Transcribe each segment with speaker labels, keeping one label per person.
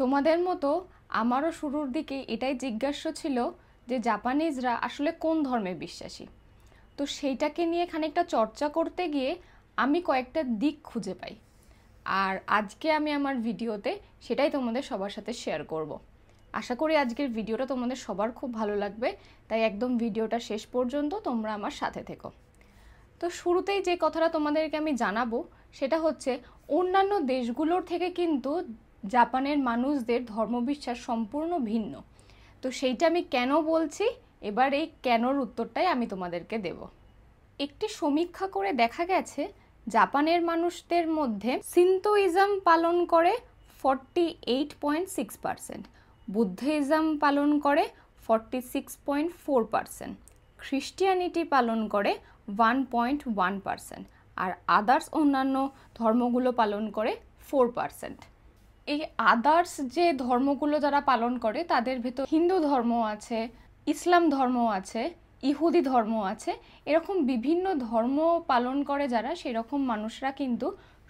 Speaker 1: তোমাদের মতো আমারও শুরুর দিকে এটাই জিজ্ঞাসা ছিল যে জাপানিজরা আসলে কোন ধর্মে বিশ্বাসী। তো সেইটাকে নিয়ে খানিকটা চর্চা করতে গিয়ে আমি কয়েকটা দিক খুঁজে পাই, আর আজকে আমি আমার ভিডিওতে সেটাই তোমাদের সবার সাথে শেয়ার করব। আশা করি আজকের ভিডিওটা তোমাদের সবার খুব ভালো লাগবে, তাই একদম ভিডিওটা শেষ পর্যন্ত তোমরা আমার সাথে থেকো। তো শুরুতেই যে কথাটা তোমাদেরকে আমি জানাবো সেটা হচ্ছে, অন্যান্য দেশগুলোর থেকে কিন্তু জাপানের মানুষদের ধর্মবিশ্বাস সম্পূর্ণ ভিন্ন। তো সেইটা আমি কেন বলছি, এবার এই কেনর উত্তরটাই আমি তোমাদেরকে দেব। একটি সমীক্ষা করে দেখা গেছে জাপানের মানুষদের মধ্যে সিন্তোইজম পালন করে 48.6%, বুদ্ধিজম পালন করে 46.4%, খ্রিস্টিয়ানিটি পালন করে 1.1%, আর আদার্স অন্যান্য ধর্মগুলো পালন করে 4%। এই আদার্স যে ধর্মগুলো যারা পালন করে তাদের ভেতর হিন্দু ধর্ম আছে, ইসলাম ধর্ম আছে, ইহুদি ধর্ম আছে, এরকম বিভিন্ন ধর্ম পালন করে যারা, সেরকম মানুষরা কিন্তু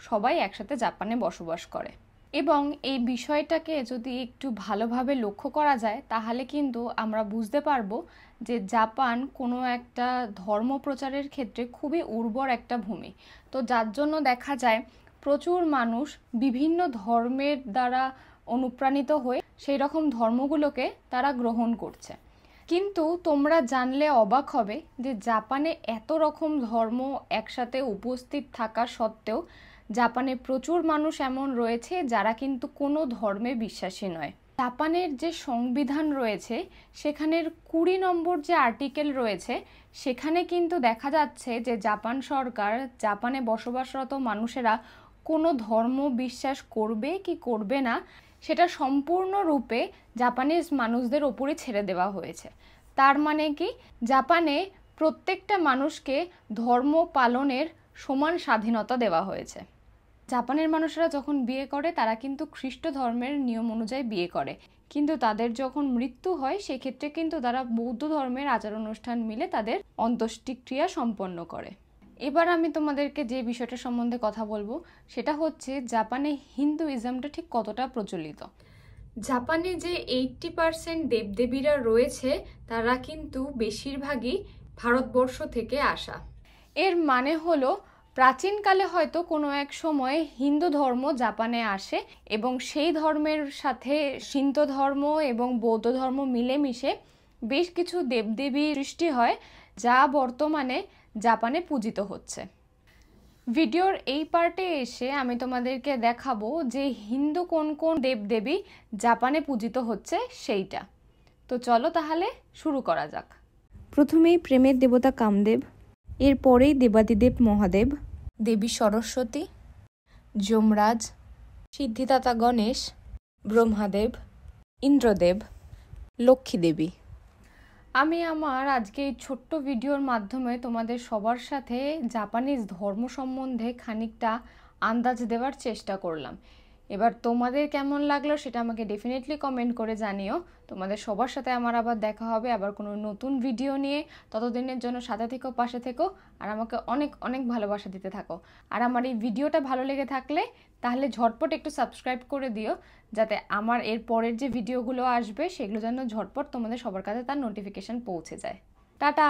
Speaker 1: সবাই একসাথে জাপানে বসবাস করে। এবং এই বিষয়টাকে যদি একটু ভালোভাবে লক্ষ্য করা যায় তাহলে কিন্তু আমরা বুঝতে পারবো যে জাপান কোনো একটা ধর্ম প্রচারের ক্ষেত্রে খুবই উর্বর একটা ভূমি। তো যার জন্য দেখা যায় প্রচুর মানুষ বিভিন্ন ধর্মের দ্বারা অনুপ্রাণিত হয়ে সেই রকম ধর্মগুলোকে তারা গ্রহণ করছে। কিন্তু তোমরা জানলে অবাক হবে যে জাপানে এত রকম ধর্ম একসাথে উপস্থিত থাকা সত্ত্বেও জাপানে প্রচুর মানুষ এমন রয়েছে যারা কিন্তু কোনো ধর্মে বিশ্বাসী নয়। জাপানের যে সংবিধান রয়েছে সেখানের 20 নম্বর যে আর্টিকেল রয়েছে সেখানে কিন্তু দেখা যাচ্ছে যে জাপান সরকার জাপানে বসবাসরত মানুষেরা কোনো ধর্ম বিশ্বাস করবে কি করবে না সেটা সম্পূর্ণরূপে জাপানিজ মানুষদের ওপরে ছেড়ে দেওয়া হয়েছে। তার মানে কি, জাপানে প্রত্যেকটা মানুষকে ধর্ম পালনের সমান স্বাধীনতা দেওয়া হয়েছে। জাপানের মানুষরা যখন বিয়ে করে তারা কিন্তু খ্রিস্ট ধর্মের নিয়ম অনুযায়ী বিয়ে করে, কিন্তু তাদের যখন মৃত্যু হয় সেক্ষেত্রে কিন্তু তারা বৌদ্ধ ধর্মের আচার অনুষ্ঠান মিলে তাদের অন্ত্যেষ্টিক্রিয়া সম্পন্ন করে। এবার আমি তোমাদেরকে যে বিষয়টা সম্বন্ধে কথা বলবো সেটা হচ্ছে জাপানে হিন্দুইজমটা ঠিক কতটা প্রচলিত। জাপানে যে 80% দেবদেবীরা রয়েছে তারা কিন্তু বেশিরভাগই ভারতবর্ষ থেকে আসা। এর মানে হলো প্রাচীনকালে হয়তো কোনো এক সময় হিন্দু ধর্ম জাপানে আসে এবং সেই ধর্মের সাথে শিন্তো ধর্ম এবং বৌদ্ধ ধর্ম মিলেমিশে বেশ কিছু দেবদেবী সৃষ্টি হয় যা বর্তমানে জাপানে পূজিত হচ্ছে। ভিডিওর এই পার্টে এসে আমি তোমাদেরকে দেখাবো যে হিন্দু কোন কোন দেবদেবী জাপানে পূজিত হচ্ছে সেইটা। তো চলো তাহলে শুরু করা যাক।
Speaker 2: প্রথমেই প্রেমের দেবতা কামদেব, এরপরেই দেবাদিদেব মহাদেব, দেবী সরস্বতী, যমরাজ, সিদ্ধিদাতা গণেশ, ব্রহ্মাদেব, ইন্দ্রদেব, লক্ষ্মী দেবী।
Speaker 1: আমি আমার আজকে এই ছোট্ট ভিডিওর মাধ্যমে তোমাদের সবার সাথে জাপানিজ ধর্ম সম্বন্ধে খানিকটা আন্দাজ দেওয়ার চেষ্টা করলাম। এবার তোমাদের কেমন লাগলো সেটা আমাকে ডেফিনেটলি কমেন্ট করে জানিও। তোমাদের সবার সাথে আমার আবার দেখা হবে আবার কোনো নতুন ভিডিও নিয়ে। ততদিনের জন্য সাথে থেকো, পাশে থেকো, আর আমাকে অনেক অনেক ভালোবাসা দিতে থাকো। আর আমার এই ভিডিওটা ভালো লেগে থাকলে তাহলে ঝটপট একটু সাবস্ক্রাইব করে দিও, যাতে আমার এর পরের যে ভিডিওগুলো আসবে সেগুলো যেন ঝটপট তোমাদের সবার কাছে তার নোটিফিকেশান পৌঁছে যায়। টাটা।